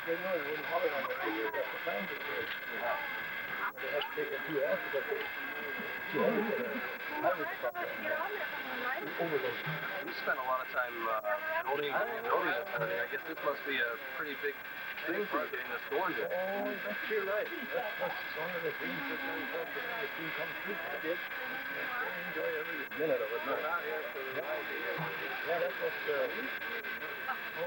They know they wouldn't haul it on the radio. That's the time that they have. They have to take it too off because it's too heavy for the highway department. Overload. You spent a lot of time building this and everything. I guess this must be a pretty big thing for you getting this going here. Oh, that's your life. That's one of the dreams that I thought that the dream come true. I did. I enjoy every minute of it. You're not here for the idea. Yeah, that's what. Well,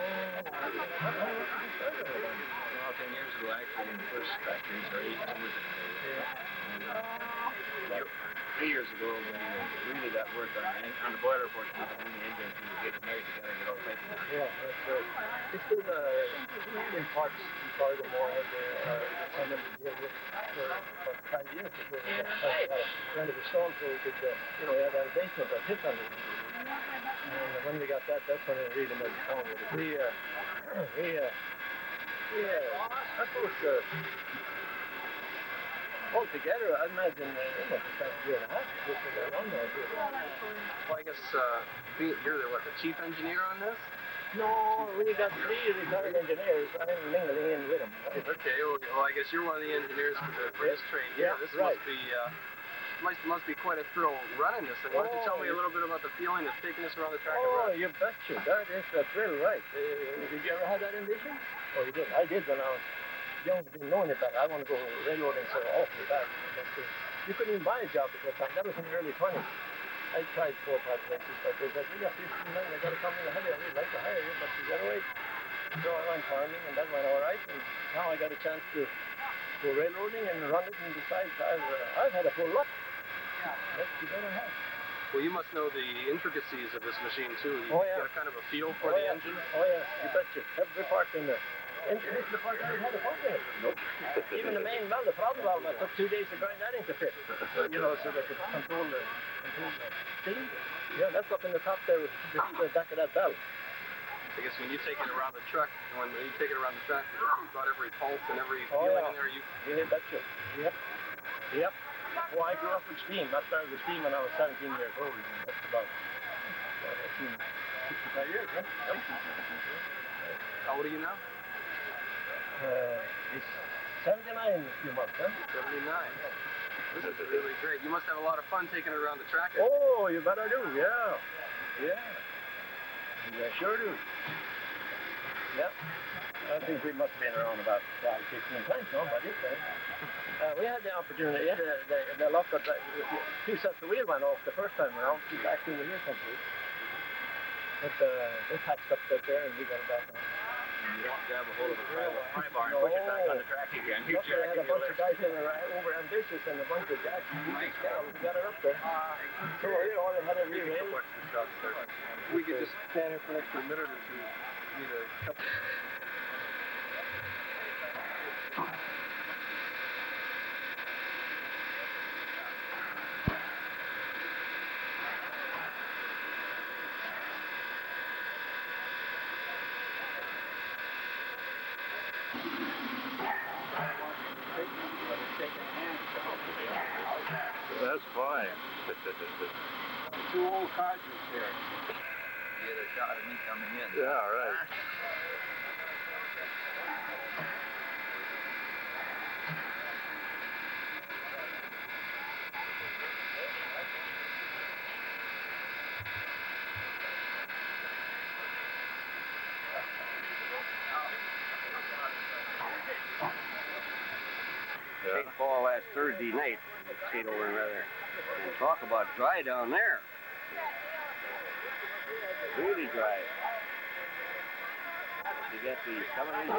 10 years ago, actually, in the first factories, or 8 years ago. Yeah. 3 years ago, when we really got work on the boiler portion of it, and the engine, we get married together and get all types of. Yeah, that's right. It's still in parts, part of more of the send them to deal with for about 5 years before we got a storm so we could, we had a basement that hit under it. And when we got that, that's when it really made the sound with it. I suppose, altogether, I imagine it must have spent a year and a half to get on there. Well, I guess you're the chief engineer on this? No, we got 3 retired engineers. I'm mingling in with them. Right? Okay, well, I guess you're one of the engineers for this train here. Yeah, this right. must be quite a thrill running this thing. Why don't you tell me a little bit about the feeling of taking this around the track? Oh, you betcha. That is a thrill, right. Did you ever have that ambition? Oh, you did. I did when I was young, didn't know any better. I want to go railroading so awfully bad. You couldn't even buy a job at that time. That was in the early 20s. I tried 4 or 5 places, but they said, we got 15 men, they got to come in the heavy. I would like to hire you, but you got to wait. So I went farming, and that went all right. And now I got a chance to go railroading and run it, and besides, I've had a full lot. Yes, you better have. Well, you must know the intricacies of this machine, too. You get a kind of a feel for the engine? Oh, yeah, you betcha. Every part in there. And this is the part I had a fault in it. Nope. Even the main valve, the throttle valve, I took 2 days to grind that into fit. So they could control the steam. Yeah, that's up in the top there, just the back of that valve. I guess when you take it around the track, you got every pulse and every feeling in there. Yeah, betcha. Yep. Well, I grew up with steam. I started with steam when I was 17 years old. And that's about 65 years, huh? Yep. How old are you now? It's 79 in a few months, huh? 79. This is really great. You must have a lot of fun taking it around the track. Oh, you bet I do, yeah. I sure do. Yep. I think we must have been around about 15 times now by this time. We had the opportunity, the lock got 2 sets of wheel went off the first time around, back to the wheel complete. But they patched up that there and we got it back on. You don't grab a hold of a pry bar and push it back on the track again. They had a bunch of guys in there over ambitious and a bunch of jacks. We got it up there. So they had a re-rail. We could just stand here for an extra minute or two. Need a couple. That's fine. 2 old cartridges here. Get a shot of me coming in. Yeah, right. Big fall last Thursday night. Stayed over in there. And talk about dry down there. Really dry. You get the television.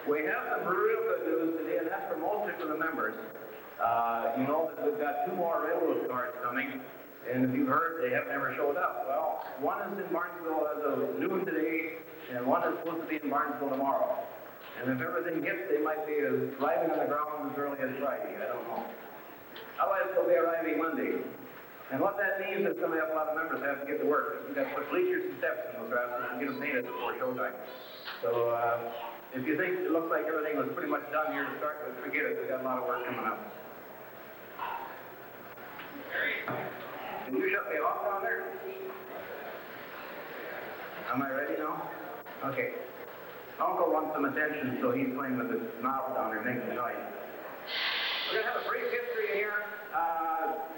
We have some real good news today, and that's for mostly for the members. You know that we've got 2 more railroad cars coming, and if you've heard, they have never showed up. Well, one is in Barnesville as of noon today, and one is supposed to be in Barnesville tomorrow. And if everything hits, they might be arriving on the ground as early as Friday. I don't know. Otherwise, they'll be arriving Monday. And what that means is going to have a lot of members have to get to work. We've got to put bleachers and steps in those routes and get them painted before showtime. So, if you think it looks like everything was pretty much done here to start with, forget it. We've got a lot of work coming up. Can you shut me off down there? Am I ready now? Okay. Uncle wants some attention, so he's playing with his mouth down there, making noise. We're going to have a brief history here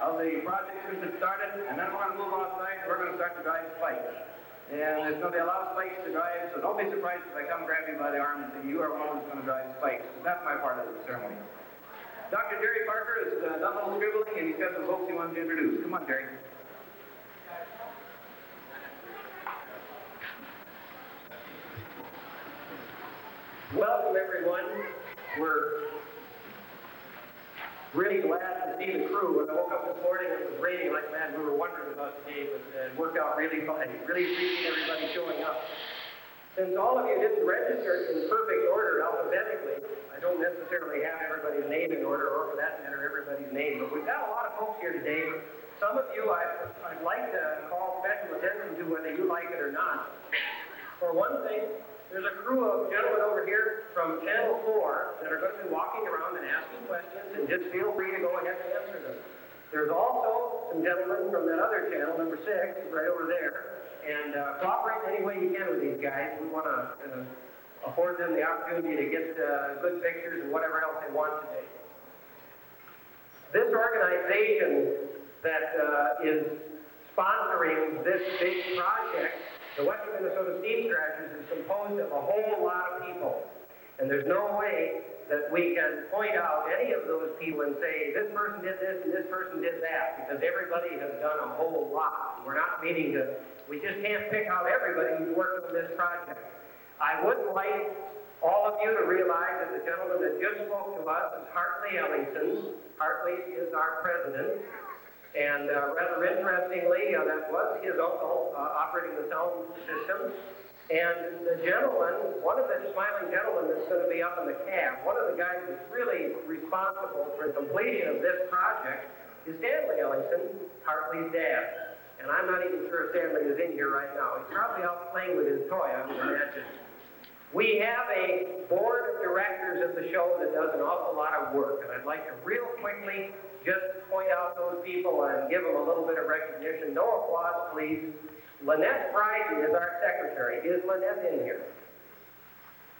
of the project since it started, and then we're going to move outside and we're going to start to drive spikes. And there's going to be a lot of spikes to drive, so don't be surprised if I come grab you by the arm and say, you are one who's going to drive spikes. That's my part of the ceremony. Dr. Jerry Parker has done a little scribbling, and he's got some folks he wants to introduce. Come on, Jerry. Welcome, everyone. We're really glad to see the crew. When I woke up this morning, it was raining like mad. We were wondering about today, but it worked out really fine. Really appreciate everybody showing up. Since all of you didn't register in perfect order alphabetically, I don't necessarily have everybody's name in order, or for that matter, everybody's name. But we've got a lot of folks here today. Some of you I'd like to call special attention to, whether you like it or not. For one thing, there's a crew of gentlemen over here from Channel 4 that are going to be walking around and asking questions, and just feel free to go ahead and answer them. There's also some gentlemen from that other channel, number 6, right over there, and cooperate any way you can with these guys. We want to afford them the opportunity to get good pictures and whatever else they want today. This organization that is sponsoring this big project, the Western Minnesota Steam Scratchers, is composed of a whole lot of people. And there's no way that we can point out any of those people and say, this person did this and this person did that, because everybody has done a whole lot. We're not meaning to, we just can't pick out everybody who's worked on this project. I would like all of you to realize that the gentleman that just spoke to us is Hartley Ellingson. Hartley is our president. And rather interestingly, that was his uncle operating the sound system. And the gentleman, one of the smiling gentlemen that's going to be up in the cab, one of the guys that's really responsible for the completion of this project is Stanley Ellingson, Hartley's dad. And I'm not even sure if Stanley is in here right now. He's probably out playing with his toy, I would imagine. We have a board of directors at the show that does an awful lot of work, and I'd like to real quickly just point out those people and give them a little bit of recognition. No applause, please. Lynette Bryden is our secretary. Is Lynette in here?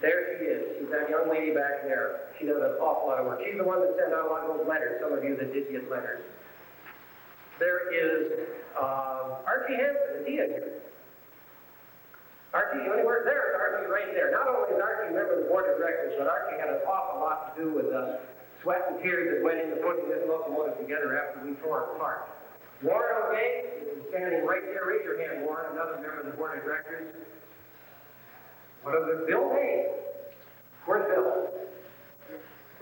There she is. She's that young lady back there. She does an awful lot of work. She's the one that sent out a lot of those letters, some of you that did get letters. There is Archie Hansen. Is he in here? Archie, anywhere? There's Archie right there. Not only is Archie a member of the board of directors, but Archie had an awful lot to do with sweat and tears that went into putting this locomotive together after we tore it apart. Warren O'Gay is standing right there. Raise your hand, Warren, another member of the board of directors. What is it? Bill Hay. Where's Bill?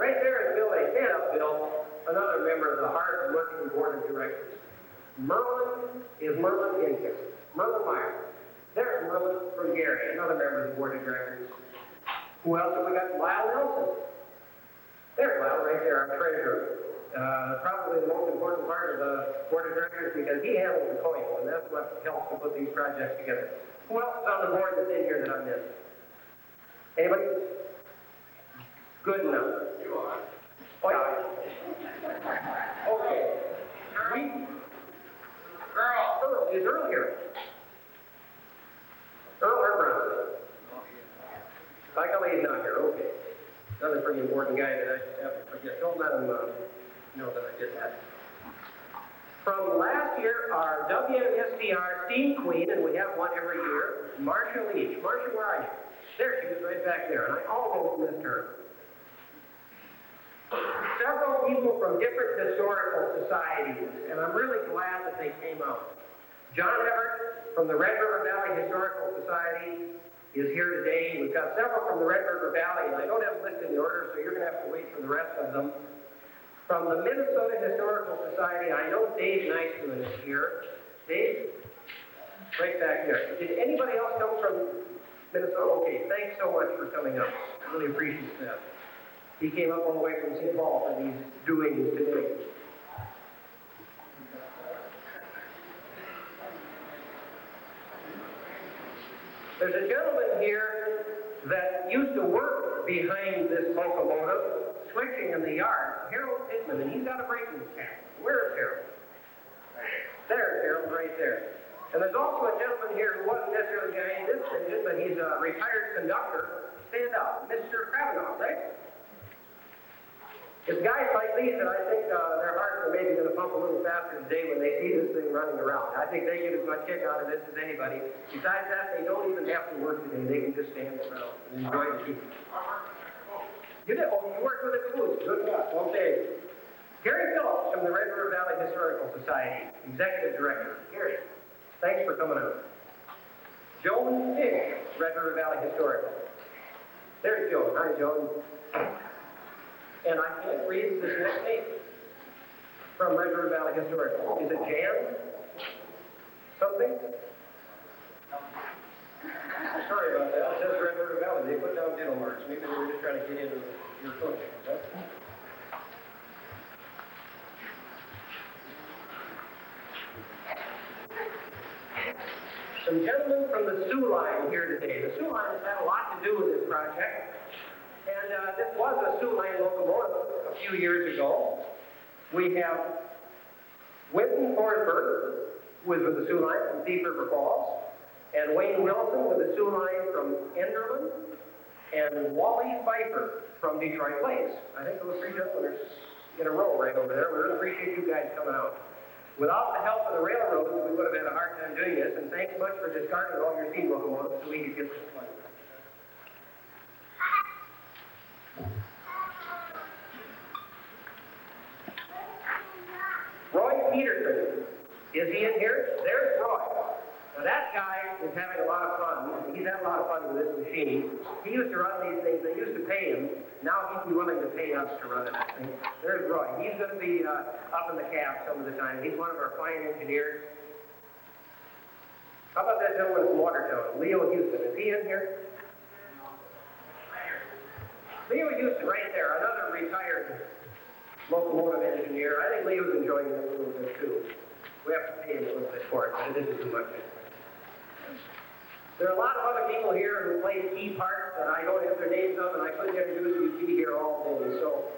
Right there is Bill Hay. Stand up, Bill. Another member of the hard-working board of directors. Merlin is Merlin in here. Merlin Meyer. There's Merlin from Gary, another member of the board of directors. Who else have we got? Lyle Nelson. There's Lyle right there, our treasurer. Probably the most important part of the board of directors because he handles the coins, and that's what helps to put these projects together. Who else is on the board that's in here that I missed? Anybody? Good enough. You are. Oh, yeah. Okay. Earl. Is Earl here? Earl Herbrand. Luckily he's not here. Okay. Another pretty important guy that I just have to forget. Don't let him know that I did that. From last year, our WMSDR Steam Queen, and we have one every year, Marcia Leach. Marcia, where are you? There she is, right back there, and I almost missed her. Several people from different historical societies, and I'm really glad that they came out. John Everett from the Red River Valley Historical Society, is here today. We've got several from the Red River Valley, and I don't have them listed in the order, so you're going to have to wait for the rest of them. From the Minnesota Historical Society, I know Dave Nyström is here. Dave? Right back there. Did anybody else come from Minnesota? Okay, thanks so much for coming up. I really appreciate that. He came up all the way from St. Paul for these doings today. There's a gentleman here that used to work behind this locomotive, switching in the yard, Harold Pittman, and he's got a braking cap. Where is Harold? There's Harold right there. And there's also a gentleman here who wasn't necessarily behind this engine, but he's a retired conductor. Stand up, Mr. Kravinoff, right? It's guys like these that I think their hearts are maybe going to pump a little faster today when they see this thing running around. I think they get as much kick out of this as anybody. Besides that, they don't even have to work today. They can just stand around and enjoy the heat. You did? Oh, you worked with the caboose. Good enough. Okay. Gary Phillips from the Red River Valley Historical Society, Executive Director. Gary, thanks for coming out. Joan Fish, Red River Valley Historical. There's Joan. Hi, Joan. And I can't read this next name from Red River Valley Historical. Is it Jan? Something? Sorry about that. It says Red River Valley. They put down dental marks. Maybe they were just trying to get into your coaching. Okay? Some gentlemen from the Sioux Line here today. The Sioux Line has had a lot to do with this project. And this was a Sioux Line locomotive a few years ago. We have Winton Forsberg, who was with the Sioux Line from Thief River Falls, and Wayne Wilson with the Sioux Line from Enderlin, and Wally Pfeiffer from Detroit Lakes. I think those three gentlemen are in a row right over there. We really appreciate you guys coming out. Without the help of the railroads, we would have had a hard time doing this, and thanks much for discarding all your steam locomotives so we could get this flight. Roy Peterson. Is he in here? There's Roy. Now that guy is having a lot of fun. He's had a lot of fun with this machine. He used to run these things. They used to pay him. Now he'd be willing to pay us to run it. There's Roy. He's going to be up in the cab some of the time. He's one of our fine engineers. How about that gentleman from Watertown, Leo Houston? Is he in here? Leo Houston, right there, another retired locomotive engineer. I think Leo's enjoying this a little bit too. We have to pay him a little bit for it, but it isn't too much. There are a lot of other people here who play key parts that I don't have their names of, and I couldn't introduce you. You'd be here all day. So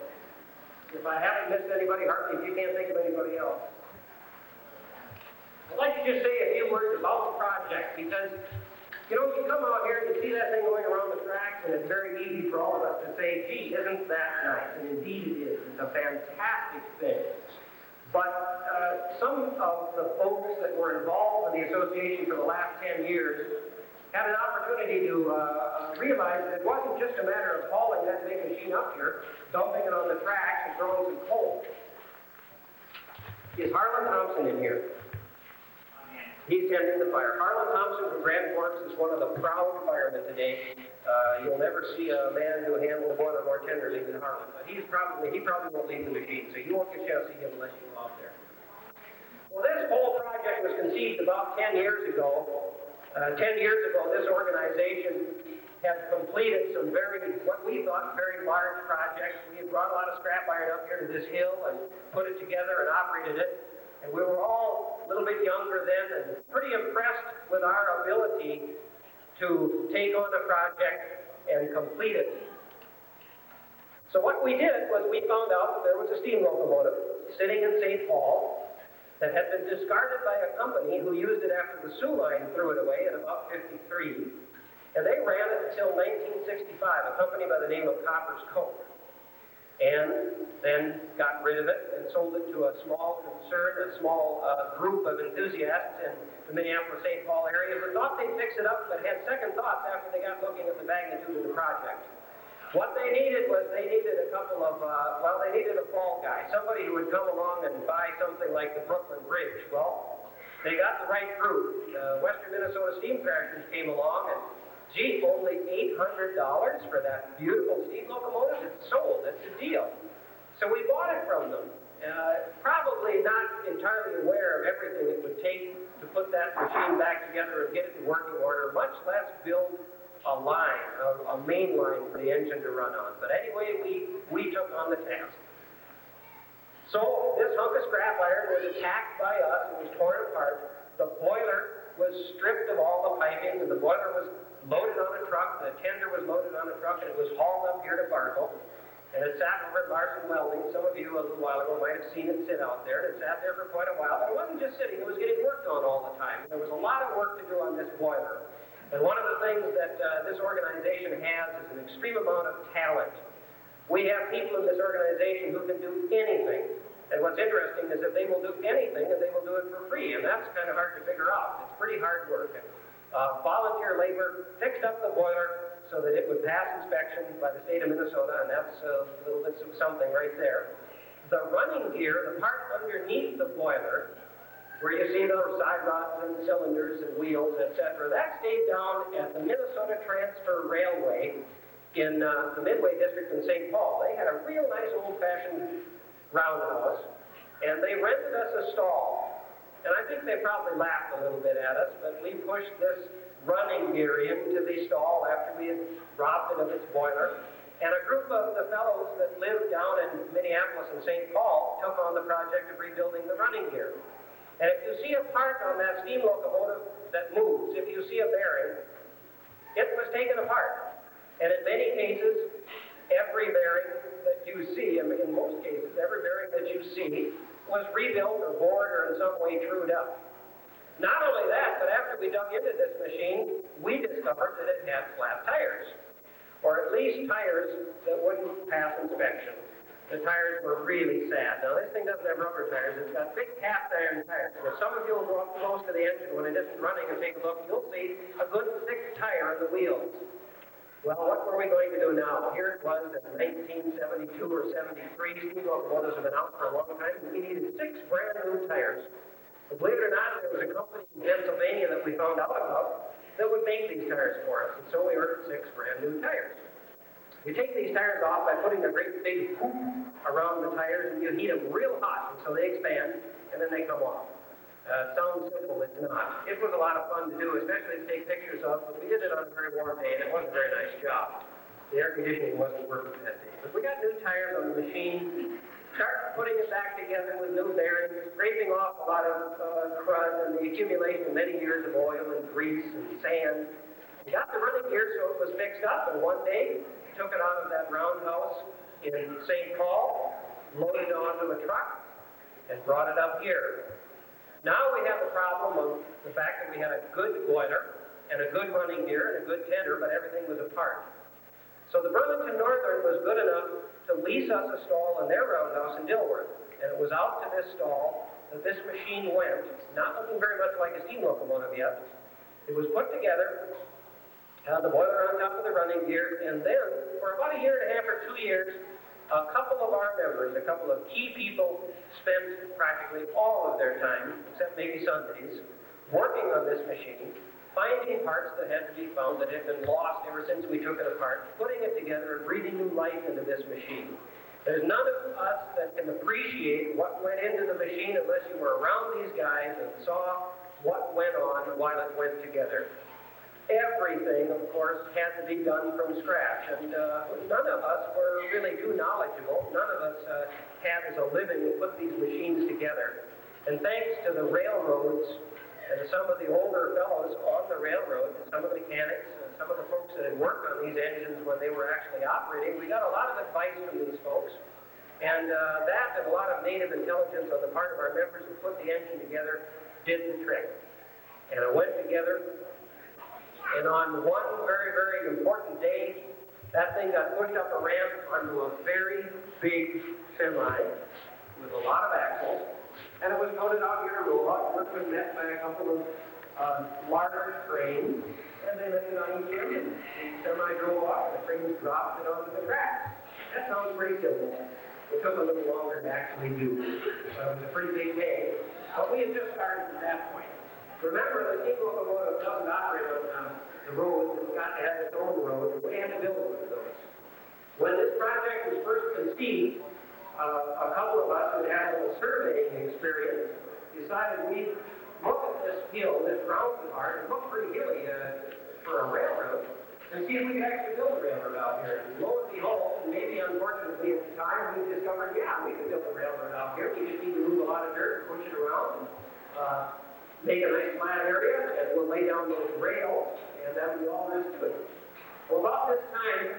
if I haven't missed anybody, Hartley, if you can't think of anybody else. I'd like to just say a few words about the project, because you know, you come out here and you see that thing going around the tracks, and it's very easy for all of us to say, gee, isn't that nice? And indeed it is. It's a fantastic thing. But some of the folks that were involved in the association for the last 10 years had an opportunity to realize that it wasn't just a matter of hauling that big machine up here, dumping it on the tracks, and throwing some coal. Is Harlan Thompson in here? He's tending the fire. Harlan Thompson from Grand Forks is one of the proud firemen today. You'll never see a man who handles water more tenderly than Harlan. But he probably won't leave the machine, so you won't get a chance to see him unless you go out there. Well, this whole project was conceived about 10 years ago. 10 years ago, this organization had completed some what we thought, very large projects. We had brought a lot of scrap iron up here to this hill and put it together and operated it. And we were all a little bit younger then and pretty impressed with our ability to take on a project and complete it. So what we did was we found out that there was a steam locomotive sitting in St. Paul that had been discarded by a company who used it after the Sioux Line threw it away in about 53. And they ran it until 1965, a company by the name of Copper's Cove. And then got rid of it and sold it to a small concern, a small group of enthusiasts in the Minneapolis-St. Paul area who thought they'd fix it up, but had second thoughts after they got looking at the magnitude of the project. What they needed was they needed a couple of, they needed a fall guy, somebody who would come along and buy something like the Brooklyn Bridge. Well, they got the right group. Western Minnesota Steam Crashers came along and Gee, only $800 for that beautiful steam locomotive? It's sold. It's a deal. So we bought it from them. Probably not entirely aware of everything it would take to put that machine back together and get it in working order, much less build a line, a main line for the engine to run on. But anyway, we took on the task. So this hunk of scrap iron was attacked by us and was torn apart. The boiler was stripped of all the piping, and the boiler was loaded on a truck, the tender was loaded on a truck, and it was hauled up here to Barco. And it sat over at Larson Welding. Some of you a little while ago might have seen it sit out there. And it sat there for quite a while, but it wasn't just sitting, it was getting worked on all the time. There was a lot of work to do on this boiler. And one of the things that this organization has is an extreme amount of talent. We have people in this organization who can do anything. And what's interesting is that they will do anything and they will do it for free. And that's kind of hard to figure out. It's pretty hard work. And, volunteer labor fixed up the boiler so that it would pass inspection by the state of Minnesota, and that's a little bit of something right there. The running gear, the part underneath the boiler, where you see those side rods and cylinders and wheels, etc., that stayed down at the Minnesota Transfer Railway in the Midway District in St. Paul. They had a real nice old-fashioned roundhouse, and they rented us a stall. And I think they probably laughed a little bit at us, but we pushed this running gear into the stall after we had robbed it of its boiler. And a group of the fellows that lived down in Minneapolis and St. Paul took on the project of rebuilding the running gear. And if you see a part on that steam locomotive that moves, if you see a bearing, it was taken apart. And in many cases, every bearing that you see, in most cases, every bearing that you see was rebuilt or bored or in some way trued up. Not only that, but after we dug into this machine, we discovered that it had flat tires, or at least tires that wouldn't pass inspection. The tires were really sad. Now, this thing doesn't have rubber tires. It's got big cast iron tires. Now, some of you will go up close to the engine when it isn't running and take a look. You'll see a good thick tire in the wheels. Well, what were we going to do now? Here it was in 1972 or 73. Steam locomotives have been out for a long time, and we needed 6 brand new tires. But believe it or not, there was a company in Pennsylvania that we found out about that would make these tires for us. And so we ordered 6 brand new tires. You take these tires off by putting a great big hoop around the tires, and you heat them real hot, and so they expand, and then they come off. Sounds simple, it's not. It was a lot of fun to do, especially to take pictures of, but we did it on a very warm day, and it wasn't a very nice job. The air conditioning wasn't working that day. But we got new tires on the machine, start putting it back together with new bearings, scraping off a lot of crud and the accumulation of many years of oil and grease and sand. We got the running gear so it was fixed up, and one day, took it out of that roundhouse in St. Paul, loaded it onto a truck, and brought it up here. Now we have the problem of the fact that we had a good boiler and a good running gear and a good tender, but everything was apart. So the Burlington Northern was good enough to lease us a stall in their roundhouse in Dilworth. And it was out to this stall that this machine went, not looking very much like a steam locomotive yet. It was put together, had the boiler on top of the running gear, and then for about a year and a half or 2 years, a couple of our members, a couple of key people, spent practically all of their time, except maybe Sundays, working on this machine, finding parts that had to be found that had been lost ever since we took it apart, putting it together and breathing new life into this machine. There's none of us that can appreciate what went into the machine unless you were around these guys and saw what went on while it went together. Everything, of course, had to be done from scratch, and none of us were really too knowledgeable. None of us had as a living to put these machines together. And thanks to the railroads and to some of the older fellows on the railroad, and some of the mechanics, and some of the folks that had worked on these engines when they were actually operating, we got a lot of advice from these folks. And that and a lot of native intelligence on the part of our members who put the engine together did the trick. And it went together. And on one very, very important day, that thing got pushed up a ramp onto a very big semi with a lot of axles, and it was toted out here to Rolla. It was met by a couple of large cranes, and they lifted on each end, and the semi drove off, and the cranes dropped it onto the track. That sounds pretty simple. It took a little longer to actually do. It was a pretty big day, but we had just started at that point. Remember, the steam locomotive doesn't operate on the road. It's got to have its own road, and we had to build one of those. When this project was first conceived, a couple of us who had a little surveying experience decided we'd look at this hill, this mountain part, and look pretty hilly for a railroad, and see if we could actually build a railroad out here. And lo and behold, and maybe unfortunately at the time, we discovered, yeah, we could build a railroad out here. We just need to move a lot of dirt, push it around, and make a nice flat area, and we'll lay down those rails, and that'll be all there is to it. Well, about this time,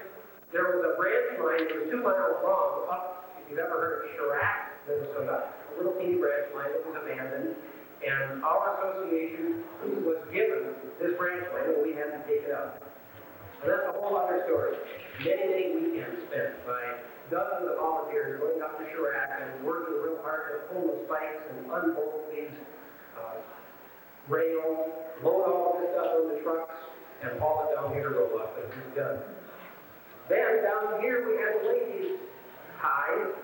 there was a branch line that was 2 miles long up, if you've ever heard of Chirac, Minnesota, a little teeny branch line that was abandoned, and our association was given this branch line, and we had to take it up. And that's a whole other story. Many, many weekends spent by dozens of volunteers going up to Chirac and working real hard to pull the spikes and unbolt these rails, load all of this stuff on the trucks, and haul it down here to roll up, and it's done. Then down here we had to lay these ties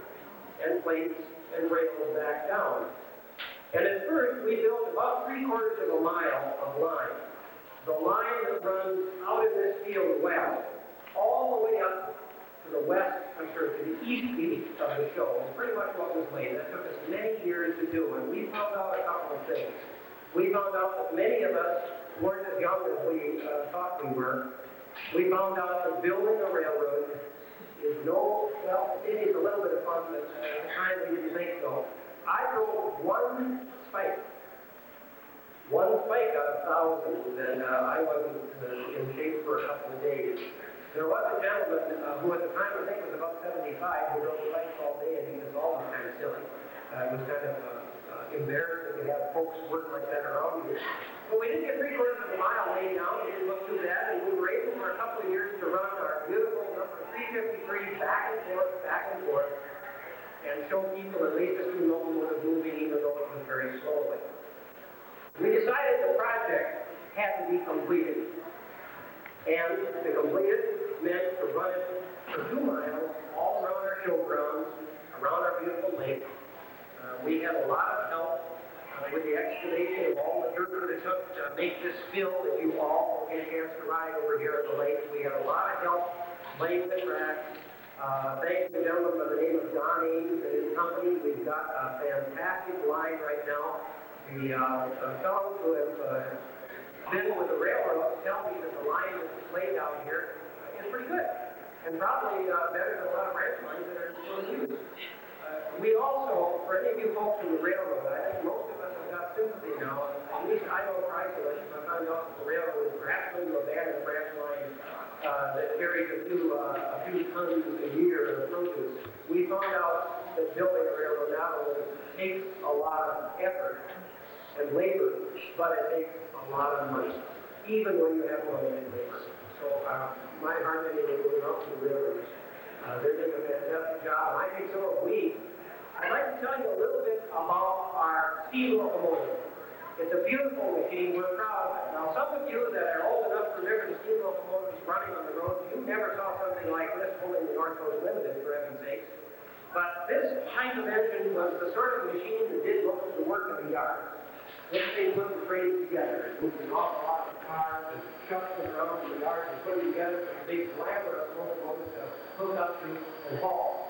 and plates and rails back down. And at first we built about 3/4 of a mile of line. The line that runs out in this field west, all the way up to the west, to the east of the show, is pretty much what was laid. That took us many years to do, and we found out a couple of things. We found out that many of us weren't as young as we thought we were. We found out that building a railroad is it is a little bit of fun, but at the time we didn't think so. I drove one spike out of thousands, and I wasn't in shape for a couple of days. There was a gentleman who at the time I think was about 75 who drove spikes all day, and he was always kind of silly. It was kind of embarrassing to have folks working like that around you. But we did get 3/4 of a mile laid down. We didn't look too bad, and we were able for a couple of years to run our beautiful number 353 back and forth, and show people at least a steam locomotive moving, even though it was very slowly. We decided the project had to be completed, and to complete it meant to run it for 2 miles all around our showgrounds, around our beautiful lake. We had a lot of help with the excavation of all the dirt that it took to make this fill that you all get a chance to ride over here at the lake. We had a lot of help laying the tracks. Thanks to a gentleman by the name of Don Ames and his company. We've got a fantastic line right now. The fellows who have been with the railroad tell me that the line that's laid out here is pretty good, and probably better than a lot of branch lines that are still used. We also, for any of you folks in the railroad, I think most of us have got sympathy now. At least I know priceless. I found out that the railroad is perhaps going to abandon a branch line that carries a few tons a year of produce. We found out that building a railroad not only takes a lot of effort and labor, but it takes a lot of money, even when you have limited labor. So my heart anyway goes out to the railroads. They're doing a fantastic job, and I think so have we. I'd like to tell you a little bit about our steam locomotive. It's a beautiful machine. We're proud of it. Now, some of you that are old enough to remember the steam locomotives running on the road, you never saw something like this pulling the North Coast Limited, for heaven's sakes. But this kind of engine was the sort of machine that did most of the work in the yard. This thing put the trains together. It moved an awful lot of cars and shoved them around in the yard and put them together for a big glamorous locomotive to hook up to and haul.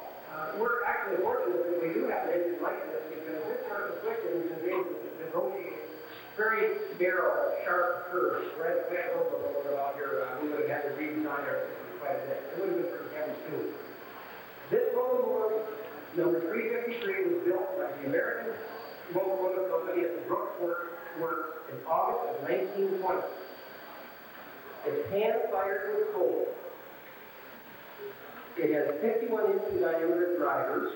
We're actually fortunate that we do have an engine like this, because this sort of quick engine is able to negotiate very narrow, sharp curves. Whereas if we had a locomotive out here, we would have had to redesign our system quite a bit. It would have been pretty heavy too. This locomotive, number 353, was built by the American Locomotive Company at the Brooks Works in August of 1920. It's hand-fired with coal. It has 51-inch diameter drivers.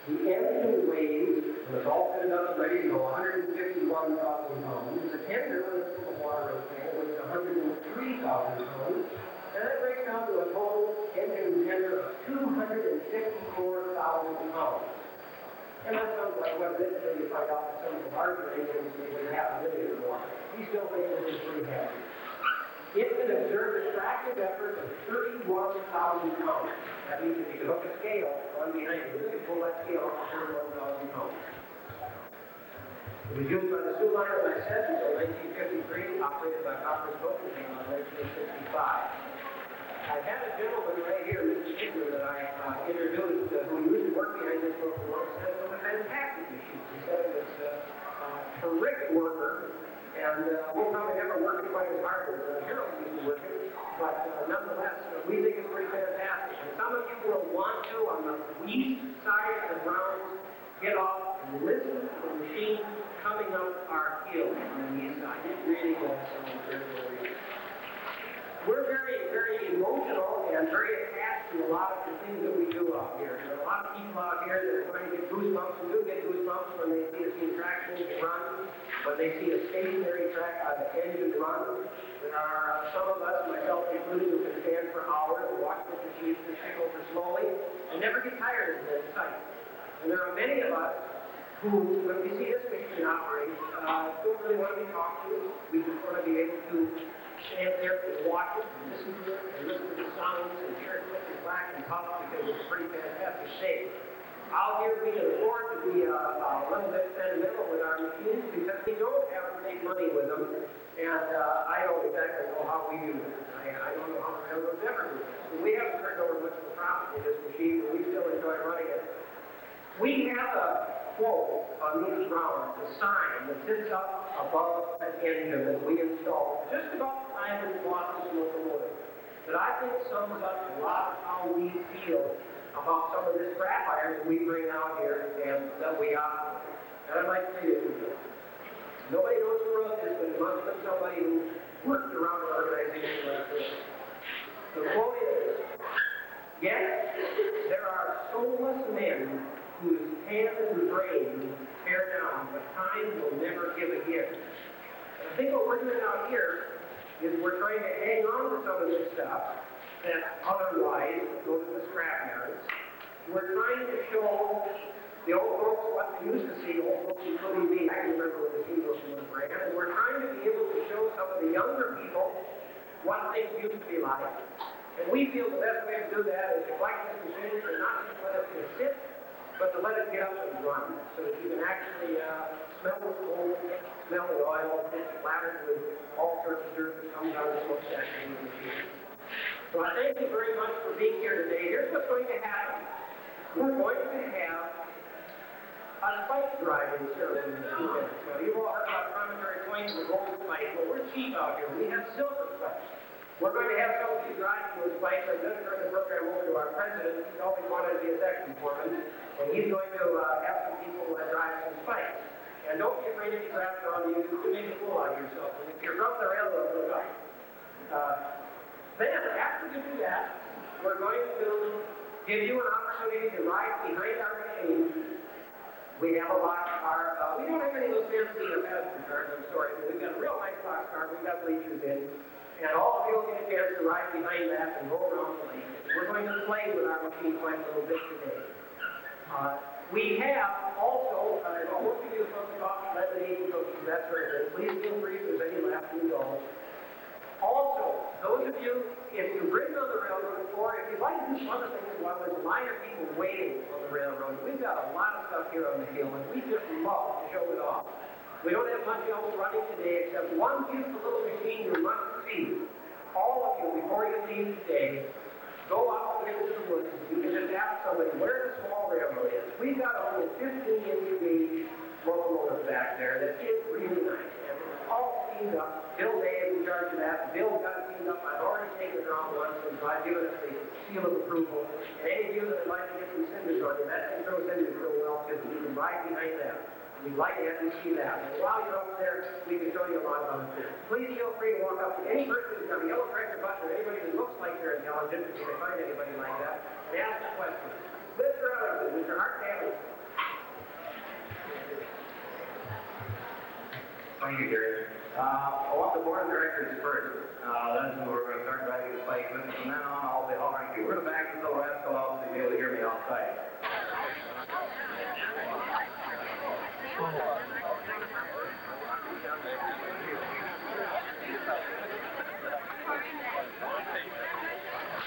The engine weighs, when it's all fitted up and ready to go, 151,000 pounds. The tender, when it's full of water and thing, weighs 103,000 pounds. And that breaks down to a total engine tender of 254,000 pounds. And that sounds like what it is until you find out that some of the larger engines maybe half a million or more. You still think this is pretty heavy. It can exert a tractive effort of 31,000 pounds. That means if you can hook a scale on behind you, you can pull that scale up to 31,000 pounds. The was used by the Sioux Line, as I said, until 1953, operated by Copper's Coaching Team on 1965. I had a gentleman right here, Mr. Ziegler, that I introduced, who used to work behind this locomotive, said it was a fantastic machine. He said it was a terrific worker, and we'll probably never work it quite as hard as Harold used to work it, but nonetheless, we think it's pretty fantastic. And some of you will want to, on the east side of the grounds, get off and listen to the machine coming up our hill on the east side. It really does sound very, very. We're very, very emotional and very attached to a lot of the things that we do out here. There are a lot of people out here that are going to get goosebumps and do get goosebumps when they see a steam traction run, when they see a stationary track on the engine run. There are some of us, myself included, who can stand for hours and watch the machines tick over slowly and never get tired of the sight. And there are many of us who, when we see this machine operate, don't really want to be talked to. We just want to be able to stand there and watch it and listen to it and listen to the sounds and hear it click and clack and pop because it's a pretty fantastic shape. Out here we can afford to be a little bit sentimental with our machines because we don't have to make money with them, and I don't exactly know how we do it. I don't know how the railroads ever do it. We haven't turned over much of the profit in this machine, but we still enjoy running it. We have a quote on these rounds, a sign that sits up above an engine that we installed just about the time we bought this locomotive that I think sums up a lot of how we feel about some of this scrap iron that we bring out here and that we operate. And I'd like to read it to you. Nobody knows who wrote this, but it must have been somebody who worked around an organization like this. The quote is, "Yes, there are soulless men whose hands and brains tear down, but time will never give a gift." And I think what we're doing out here is we're trying to hang on to some of this stuff that otherwise goes to the scrap yards. We're trying to show the old folks what they used to see, old folks including me. I can remember when the steam locomotive ran, and we're trying to be able to show some of the younger people what things used to be like. And we feel the best way to do that is to like this machine and not just let it sit, but to let it get up and run, so that you can actually smell the coal, smell the oil, it's splattered with all sorts of dirt that comes out of the smokestack in the machine. So I thank you very much for being here today. Here's what's going to happen. We're going to have a spike driving ceremony in 2 minutes. Now, you've all heard about promontory points and the gold spike. Well, we're cheap out here. We have silver spikes. We're going to have some of you drive to a spike. I'm going to turn the program over to our president. He's always wanted to be a section foreman. And he's going to have some people drive some spikes. And don't be afraid to be grabbed on you. You can make a fool out of yourself. And if you're from the railroad, look up. Then, after you do that, we're going to give you an opportunity to ride behind our machine. We have a box car. We don't have any of those fancy passenger cars, I'm sorry, but we've got a real nice box car. We've got bleachers in. And all of you will get a chance to ride behind that and go around the lane. We're going to play with our machine quite a little bit today. We have also, most of you folks coffee, lemonade, cookies, that's very good. Please feel free if there's any left to go. Also, those of you, if you've ridden on the railroad, or if you'd like to do some other things while there's a line of people waiting on the railroad, we've got a lot of stuff here on the hill, and we just love to show it off. We don't have much else running today except one beautiful little machine you must see. All of you, before you leave today, go out into the woods. You can just ask somebody where the small railroad is. We've got a little 15-inch gauge locomotive back there that is really nice. And it's all steamed up. Bill Day is in charge of that. Bill got it steamed up. I've already taken it around once, and I've given us the seal of approval. And any of you that would like to get some cinders on you, that thing throws cinders real well, because you can ride behind that. We'd like to have you see that. And while you're up there, we can show you a lot of it. Please feel free to walk up to any person who's got a yellow tractor button or anybody that looks like they're intelligent, if you can find anybody like that, and ask a question. Mr. Ellington, Mr. Hart Taylor. Thank you, Gary. I want the board of directors first. That's who we're going to start driving the spike with. From then on, I'll be hollering to you. We're the back until the rest go out, so you'll be able to hear me outside.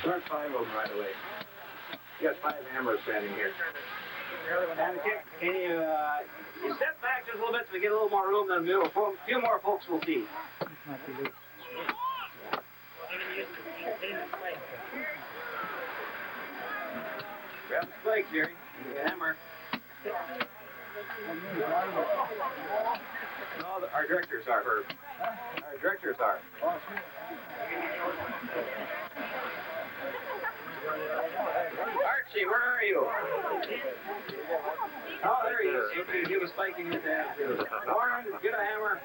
Start 5 of them right away. You got 5 hammers standing here. Can you step back just a little bit? we get a little more room, then a few more folks will see. Grab the spike, Jerry. The hammer. No, our directors are, Herb. Our directors are. Archie, where are you? Oh, there he is. You can give a spike in his hand, too. Warren, get a hammer.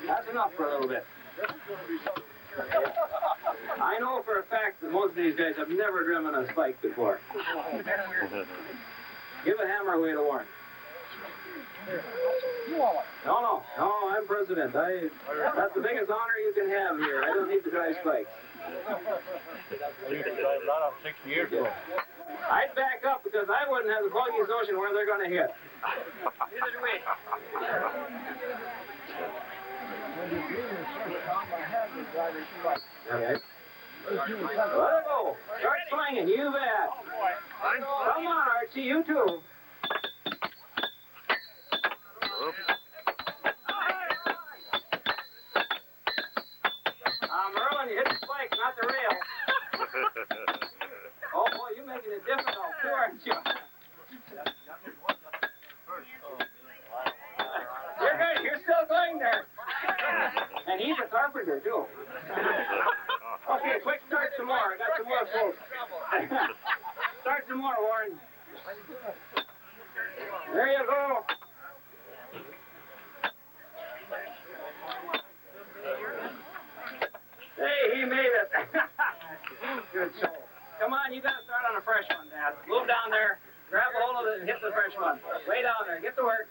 That's enough for a little bit. I know for a fact that most of these guys have never driven a spike before. Give a hammer away to Warren. No, I'm president. That's the biggest honor you can have here. I don't need to drive spikes. I used to drive a lot of 60 years ago. I'd back up because I wouldn't have the foggiest notion where they're going to hit. Neither do we. Okay. Let it go. Start swinging. You bet. Come on, Archie. You too. Merlin, you hit the spike, not the rail. Oh, boy, you're making it difficult, too, aren't you? You're good. You're still going there. And he's a carpenter, too. Okay, quick start some more. I got some more folks. Start some more, Warren. There you go. Hey, he made it. Good show. Come on, you got to start on a fresh one, Dad. Move down there, grab a hold of it, and hit the fresh one. Way down there. Get to work.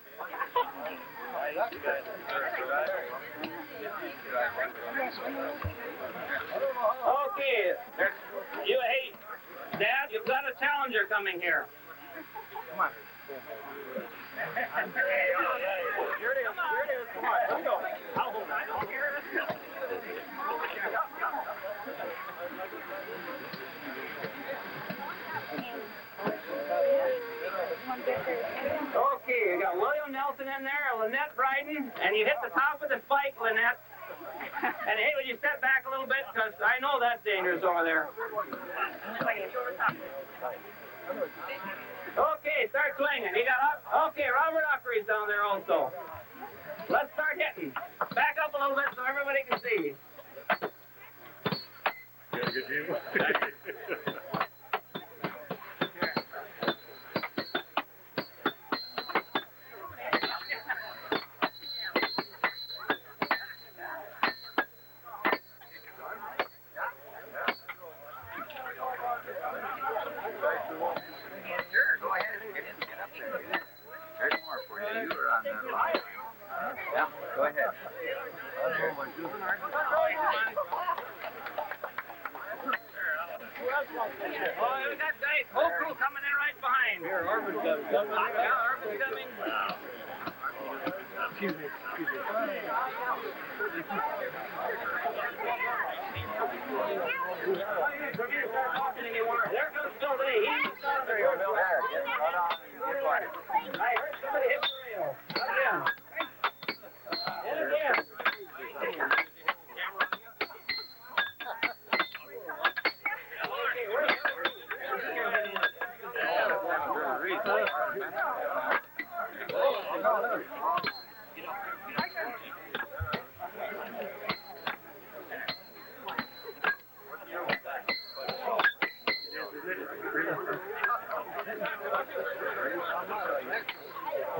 Okay. Hey, Dad, you've got a challenger coming here. Come on. Here it is. Come on, let's go. I'll hold it. Okay, you got William Nelson in there, Lynette Bryden, and you hit the top of the spike, Lynette. And hey, would you step back a little bit, because I know that's dangerous over there. Okay, start swinging. You got up. Okay, Robert Uckery's down there also. Let's start hitting. Back up a little bit so everybody can see. Yeah, good deal.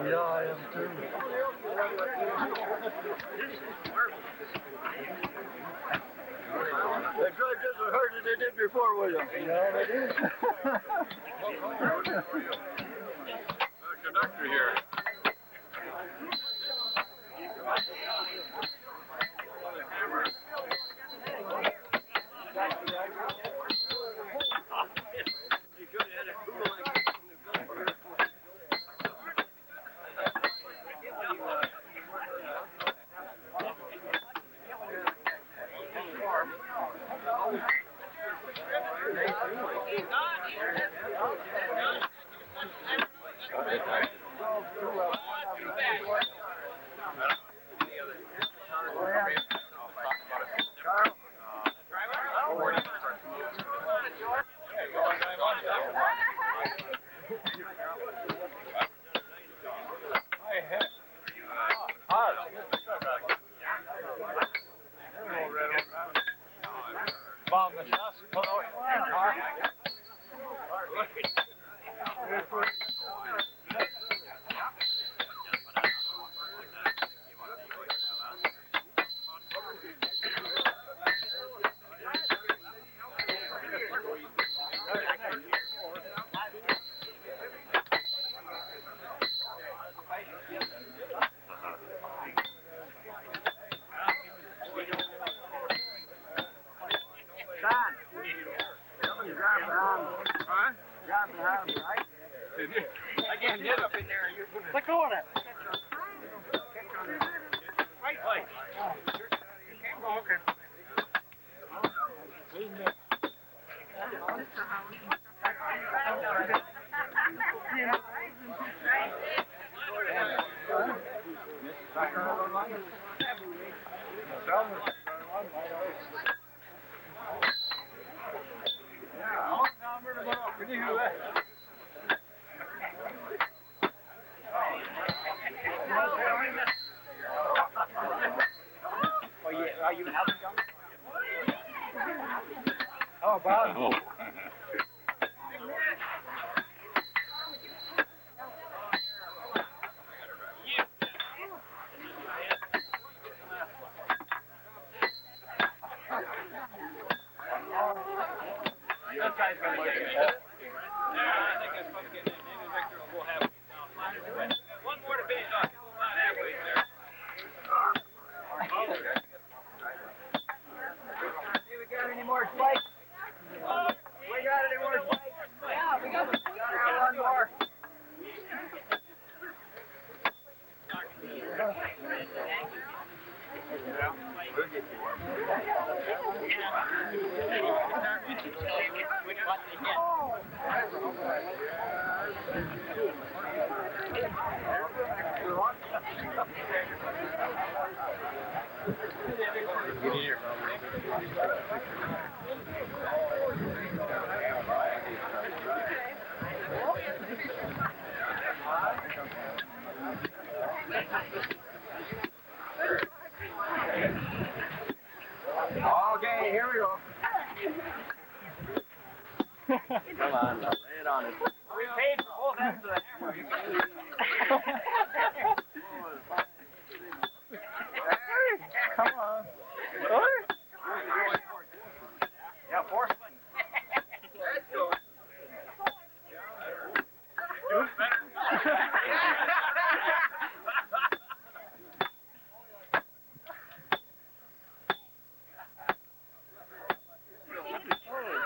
Yeah, I am too. They tried just as hard as they did before, William. Yeah, they did. Conductor here. I can't get up in there. Let go of that. Right. Oh, okay. Oh, yeah. Are you helping them? Oh, Bob. Oh. That guy's gonna get it. Yeah, I think that's supposed to get it. Maybe Victor will go halfway down. One more to finish off. About halfway there. Hey, we got any more spikes? We got any more spikes? Yeah, we got one more. Get in here, Okay, here we go. Come on, now, lay it on it. We paid for both ends of the hammer. Come on. Yeah, force it. Let's go. Do it better.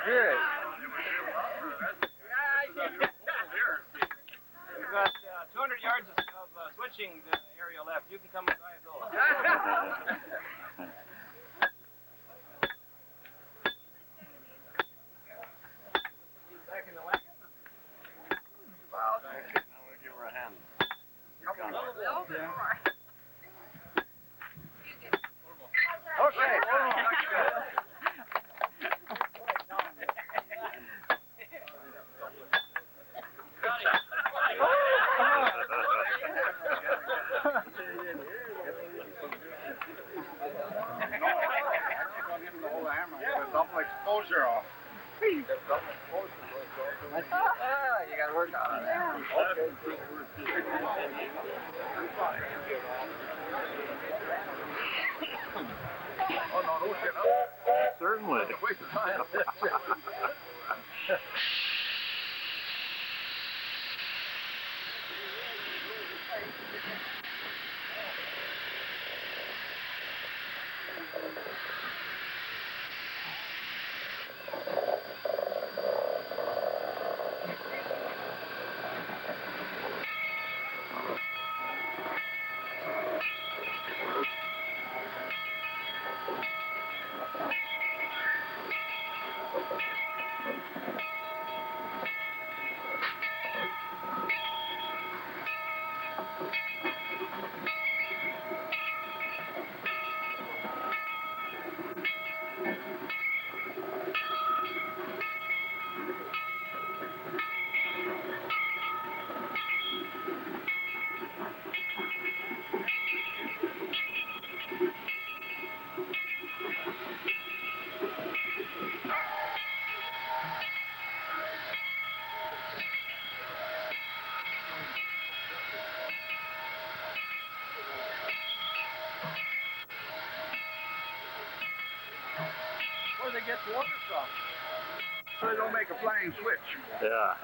Good. We've got 200 yards of switching area left. You can come and drive those. Back in the wagon? Okay, now we'll give her a hand. Okay. Double exposure off. You gotta work on it. Oh, no, don't get up. Certainly. Waste of time. Where they get the water from? So they don't make a flying switch. Yeah.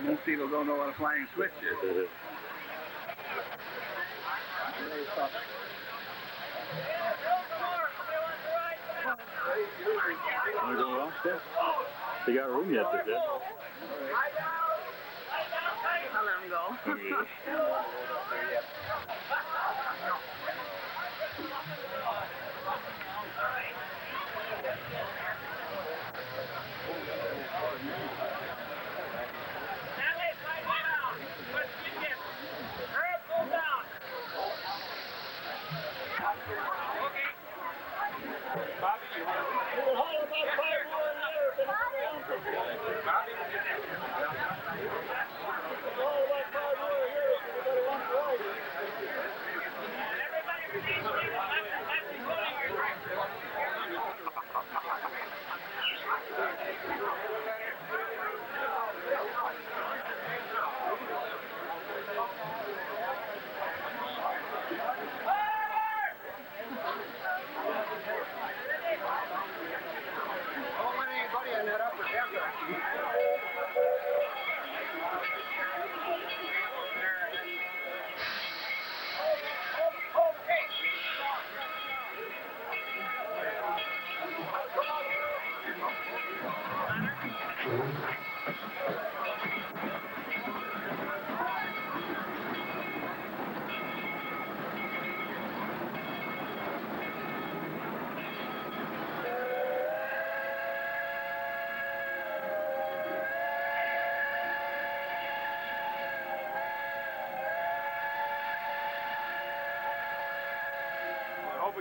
Most people don't know what a flying switch is. Want to go upstairs? They got room yet, they said. long ago.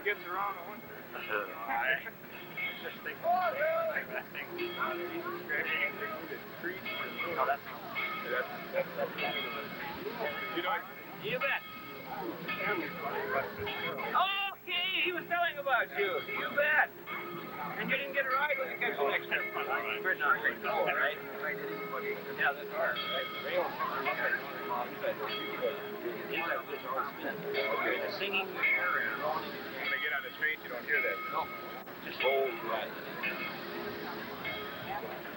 Gets around the winter. Just think that thing. You know, You bet. Okay, he was telling about you. You bet. And you didn't get a ride when you catch the next time. Great, not great. All right. Yeah, that's hard. Right. Okay. The singing there and all. When I get on the street, you don't hear that. No. Just old right.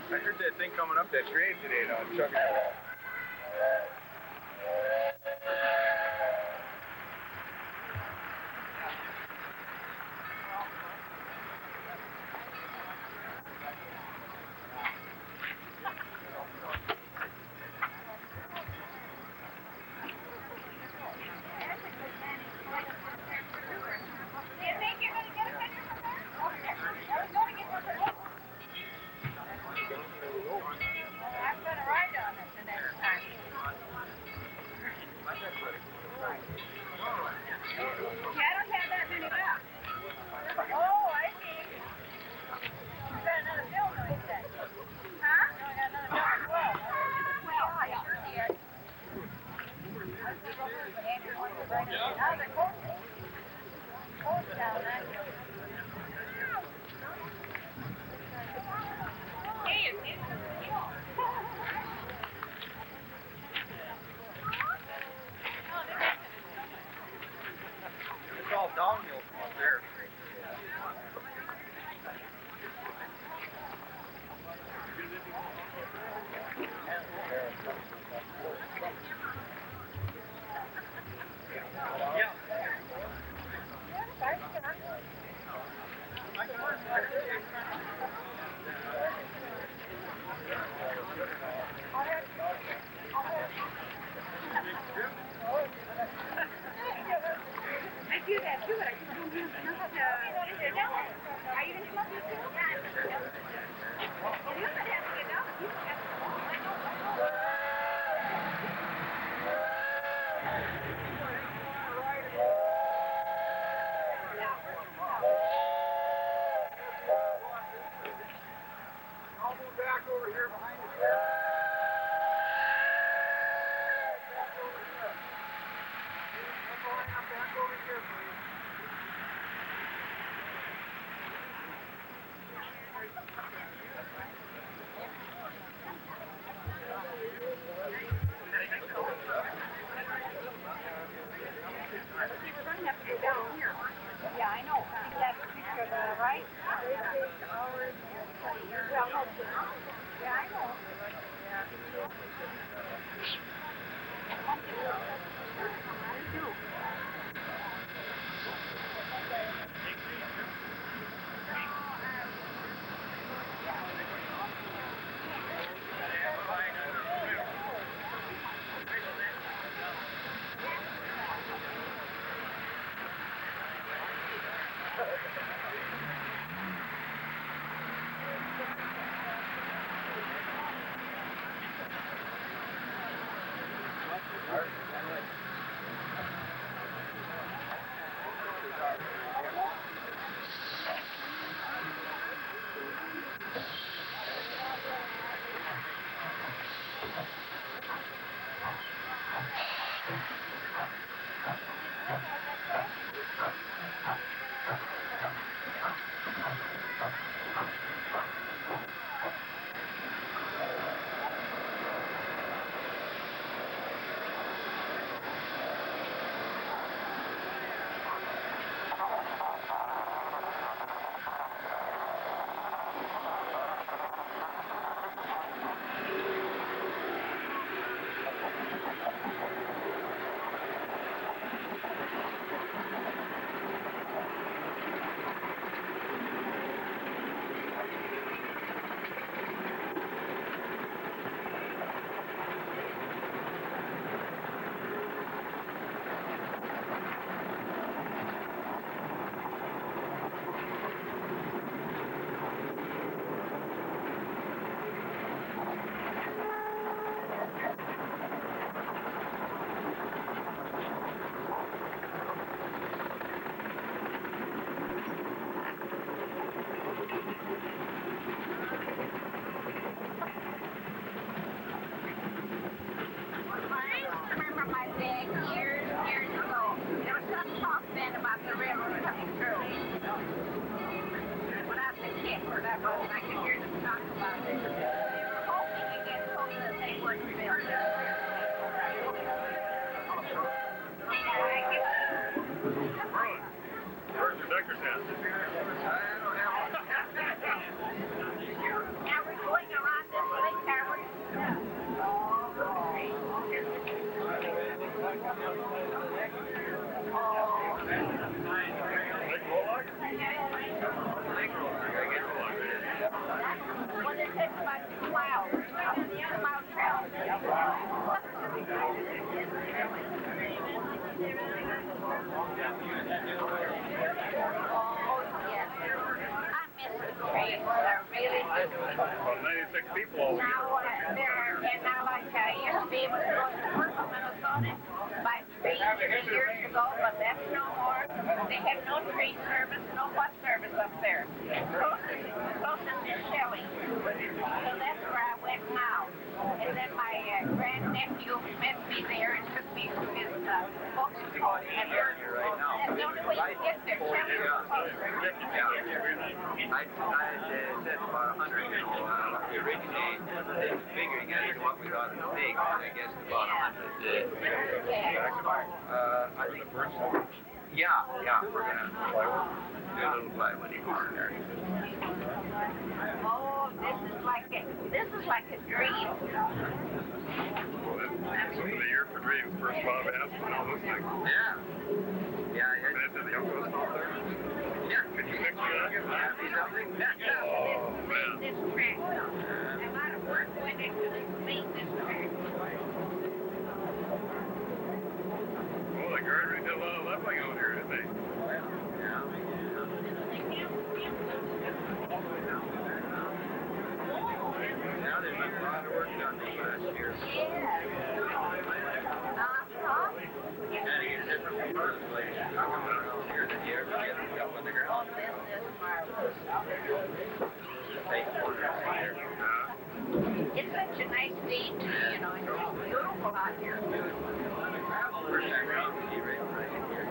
I heard that thing coming up that grade today, though. Chuck it. About 96 people all Now, like I used to be able to go to work in Minnesota by train years ago, but that's no more. They have no train service, no bus service up there. Closest is Shelley. So that's where I went now. And then my grandnephew met me there and took me to his folks' home. And that's the only way you get there. Shelley was closer. I said about 100, you know, the originate, it's figuring as to what we got in the big, and I guess about 100. I think we're gonna do a little plywood farm there. Oh, this is like a dream. Well, this is the year for dreams. First Bob asked and all this thing. Yeah. And it's in the Yoko's out there. Yeah. Can you picture that? Something? Oh, man. This track. A lot of work went into this maintenance track. Oh, the gardeners did a lot of leveling out here, didn't they? Now there's been a lot of work done this last year. You had to get different from first place. How come around here that you ever get it up on the ground? It's such a nice day too, you know, it's beautiful out here. First time around, you right in here.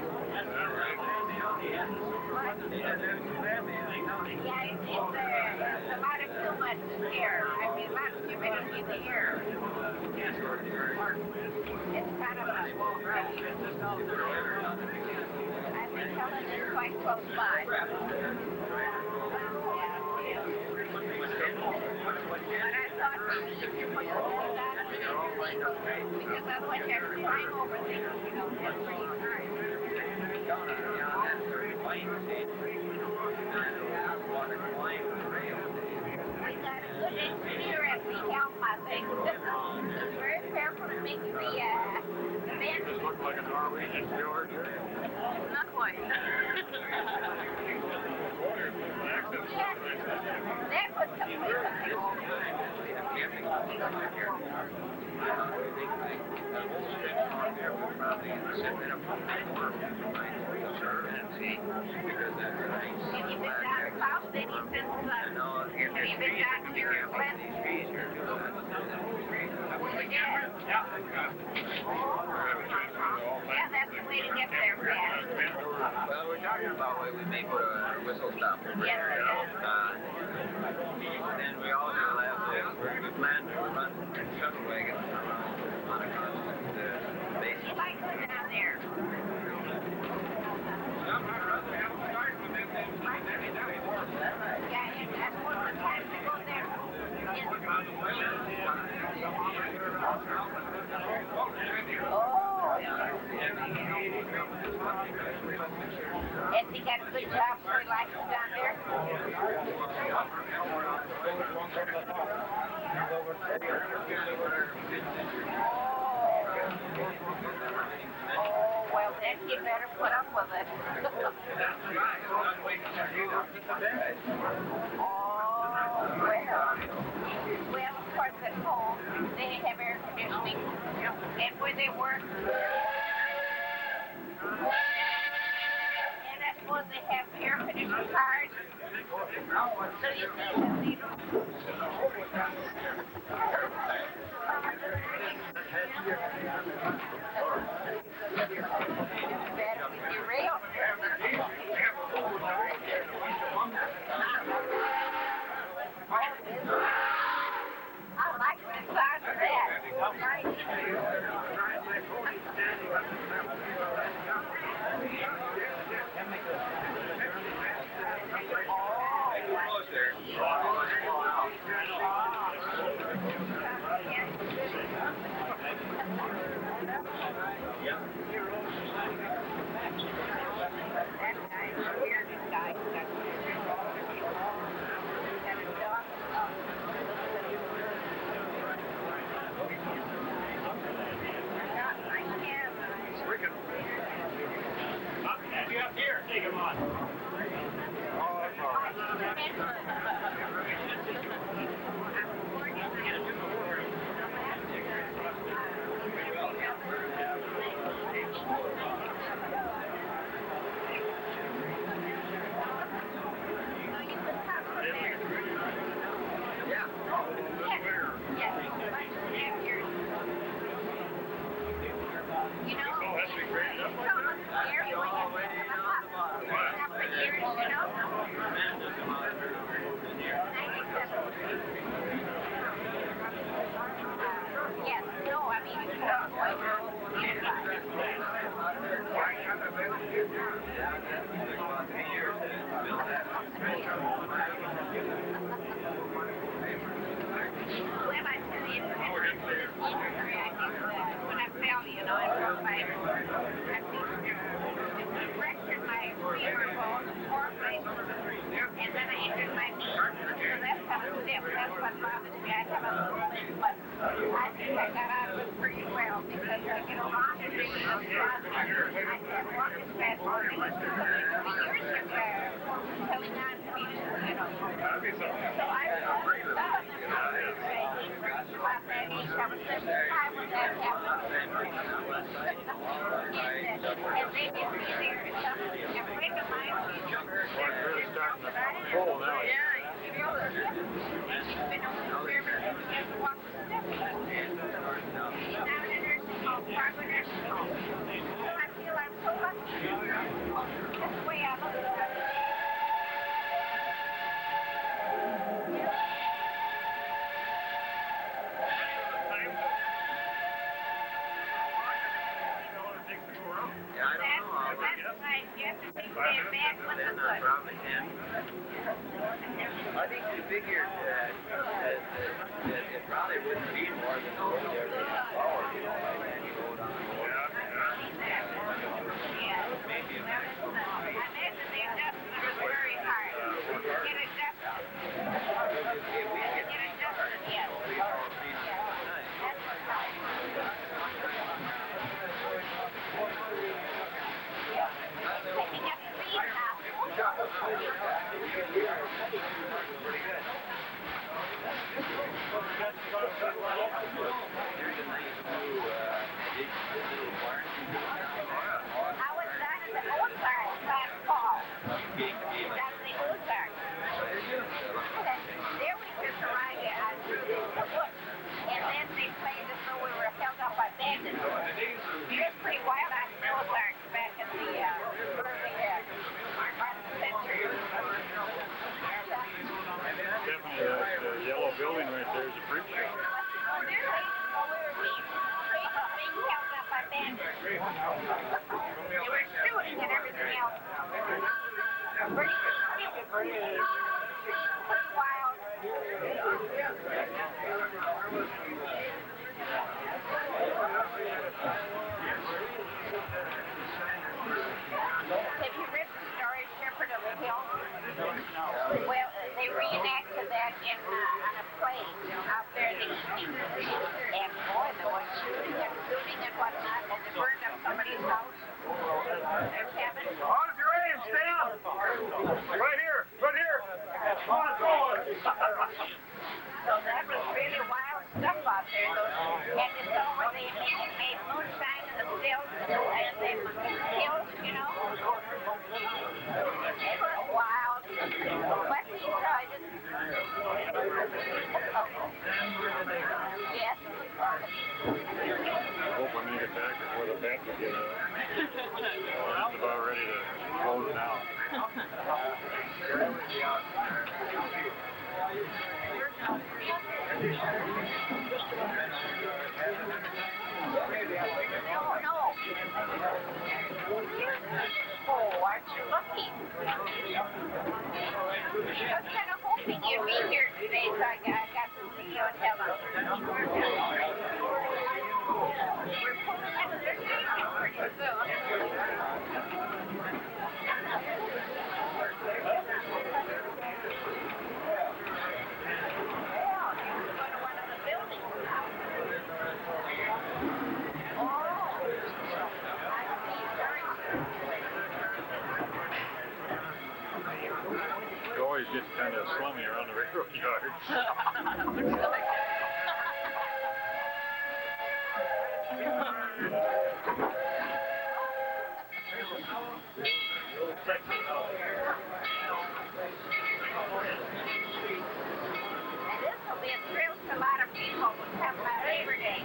Yeah, it's a lot of too much air. I mean, a lot of humidity in the air. It's kind of a... I've been telling it's quite close by. But I thought maybe you could put some of that in there because otherwise you have to climb over things, you know, that's pretty hard. We got a good engineer at the helm, I think. He's very careful to make the bend. This looks like a Norwegian fjord. Not quite. That was completely nothing in the sitting in a work and see, because that's a nice Have you been flat down deck. south any since And now, if have there's you been trees, down you here can't put these trees here too. Yeah, that's the way to get there, Pat. Well, we're talking about whether we may put a whistle stop over Yes, there. yes. Then we also have we plan to run shuttle wagons around on a constant basis. You might go down there. Yeah, and that's one of the times to go there. Oh. Has he got a good job for he likes it down there? Oh, well then you better put up with it. Oh, well, of course at home they have air conditioning, and where they work, and I suppose they have air conditioning cars, so you see that they better with your rail. I like the size of that. Almost there. Yes, no, I mean, it's not going when I tell you, when I fell, you know, I broke my fractured my femur bone, four places, and then I injured my knee. So that's kind of stiff. That's what bothers me. I have a little bit, but I think I got out of it pretty well because I get a lot of things on the bottom. I can't walk as fast as I used to. The years are telling on to me, you know. So I about that age, I was 75 when that happened. And they didn't see there. A friend of mine, It's starting to pull now. she's been over there, but she can't walk the steps. She's now in a nursing home, Fargo nursing home. I feel I'm so lucky. That's the way I look at it. Yeah, I don't know. That's right. You have to take that back when Then it's I good. probably can. I think we figured that it probably wouldn't be more than a little bit of power, you know, like any road on the road. Yeah. Maybe a maximum of I three. imagine the adjustment was very hard. Get adjusted. If we get Get adjusted, yes. we all three tonight. That's the problem. Picking up speed now. Here's a nice new pretty wild on Ozarks back in the early part of the century. Definitely that yellow building right there is a freak shop. Oh, there's a being held up by bandits. They were shooting and everything else. Pretty wild. Have you read the story Shepherd of the Hill? Well, they reenacted that on a play out there in the evening. And boy, there was shooting and whatnot, and they burned up somebody's house. Their cabin. On, if you're ready, stay up. Right here. On, forward. So that was really wild stuff out there. And you saw where they made moonshine in the stills and they hills, you know. It was wild. But he decided. Yes. I hope we make it back before the bats get out. It's about ready to close down. No. Oh, aren't you lucky? I was kind of hoping you'd be here today, so I got to see you and tell them. We're pulling into their station pretty soon. It always gets kind of slummy around the railroad yards. Looks like it. And this will be a thrill to a lot of people who come by Labor Day.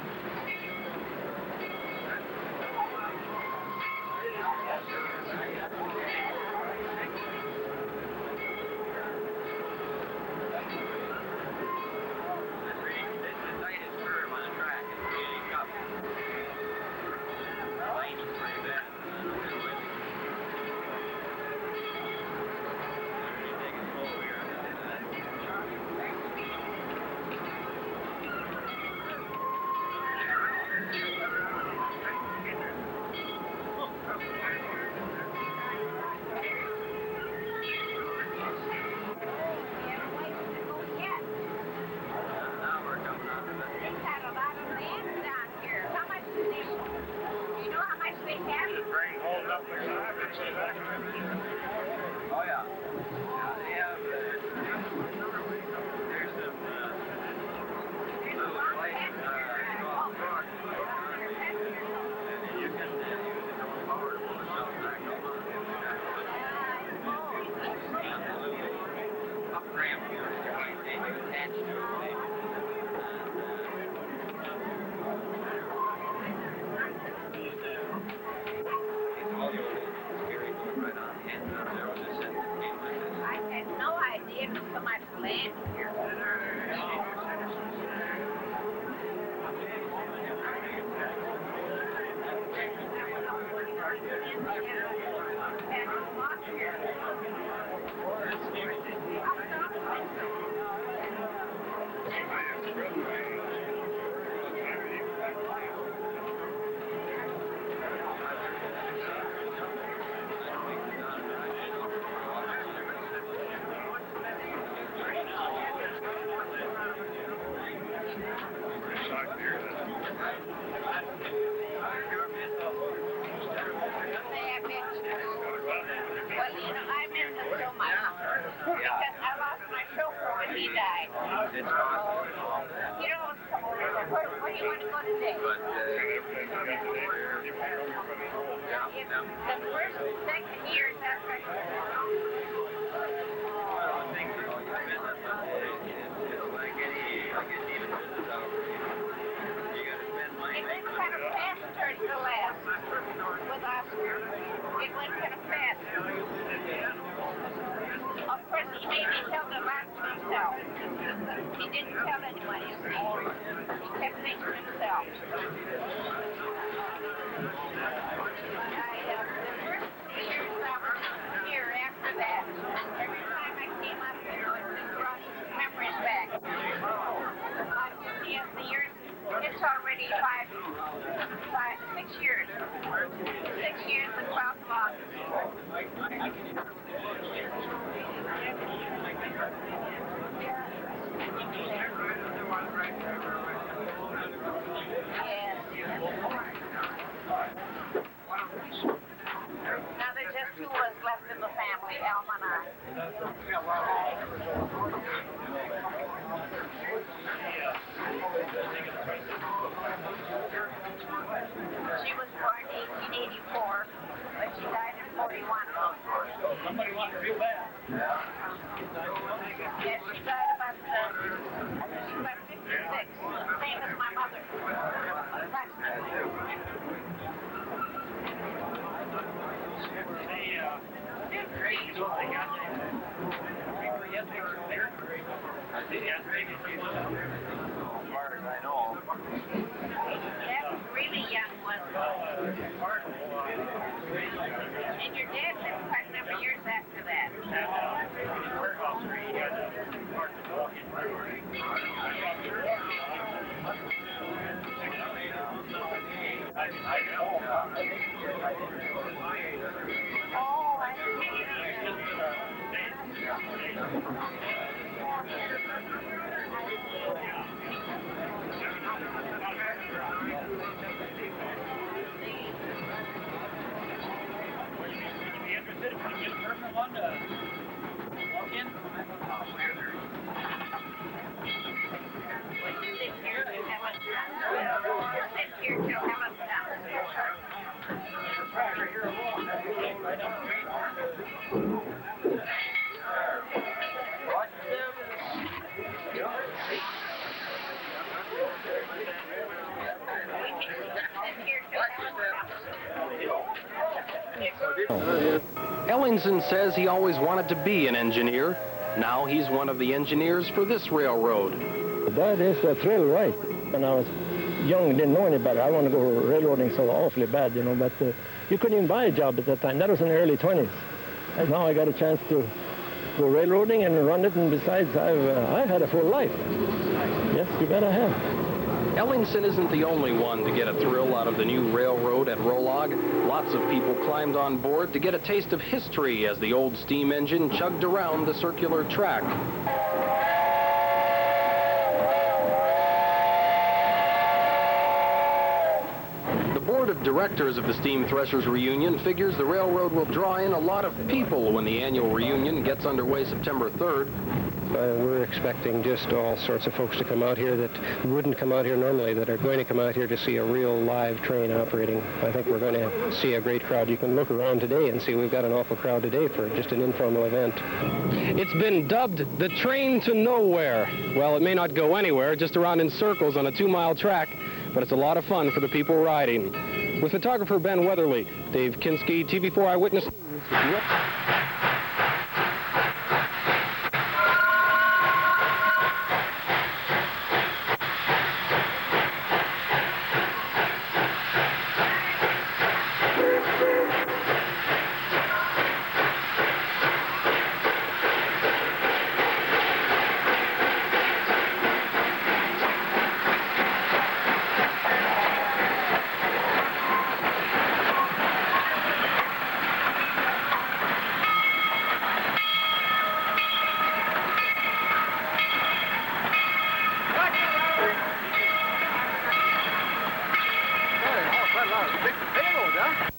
Oh, yeah. They have, there's some, little light, rock, and you can use it on power to pull yourself back up on it. And a little up ramp here, and you attach to it. I had no idea there was so much land here. Well, you know, I miss him so much. Because I lost my chauffeur when he died. You know, where do you want to go today? If the first and second years after. It went kind of fast towards the last. tell anyone, you see. He kept things to himself. The first 3 years I was here after that, every time I came up, you know, it just brought memories back. But yes, the years, it's already 6 years. 6 years and 12 months. Now there's just 2 of us left in the family, Elma and I. She was born in 1884, but she died in 41. Somebody wanted real bad. Yes, she died about 56, same as my mother. As far as I know. Dad was really young, wasn't he? And your dad lived quite a number of years after that. Oh, I see. Ellingson says he always wanted to be an engineer. Now he's one of the engineers for this railroad. That is a thrill, right? When I was young, didn't know any better. I wanted to go railroading so awfully bad, you know, but you couldn't even buy a job at that time. That was in the early 20s. And now I got a chance to go railroading and run it, and besides, I've had a full life. Yes, you bet I have. Ellingson isn't the only one to get a thrill out of the new railroad at Rolog. Lots of people climbed on board to get a taste of history as the old steam engine chugged around the circular track. The board of directors of the Steam Threshers Reunion figures the railroad will draw in a lot of people when the annual reunion gets underway September 3rd. We're expecting just all sorts of folks to come out here that wouldn't come out here normally, that are going to come out here to see a real live train operating. I think we're going to see a great crowd. You can look around today and see we've got an awful crowd today for just an informal event. It's been dubbed the train to nowhere. Well, it may not go anywhere, just around in circles on a 2-mile track, but it's a lot of fun for the people riding. With photographer Ben Weatherly, Dave Kinski, TV4 Eyewitness News. Big payload, huh?